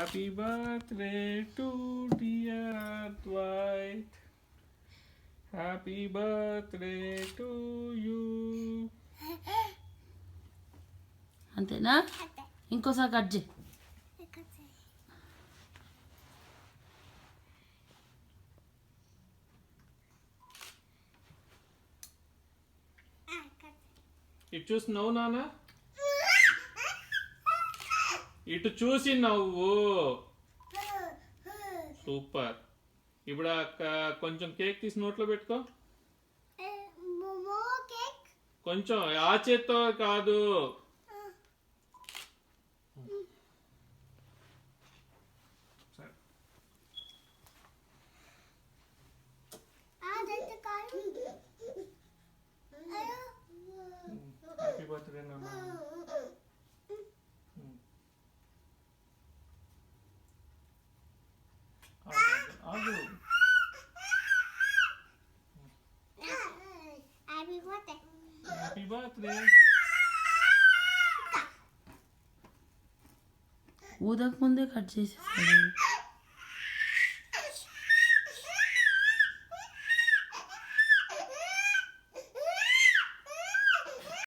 Happy birthday to dear Dwight. Happy birthday to you. అంతేనా ఇంకోసారి cut చేయి ఇటు చూసి నవ్వు నాన్న ఇటు చూసి నవ్వు సూపర్ ఇప్పుడు కొంచెం కేక్ తీసి నోట్లో పెట్టుకో కొంచెం ఆ చేత్తో కాదు హ్యాపీ బర్త్డే నాన్న ఆగు హ్యాపీ బర్త్డే ఊదక ముందే కట్ చేసేసాడు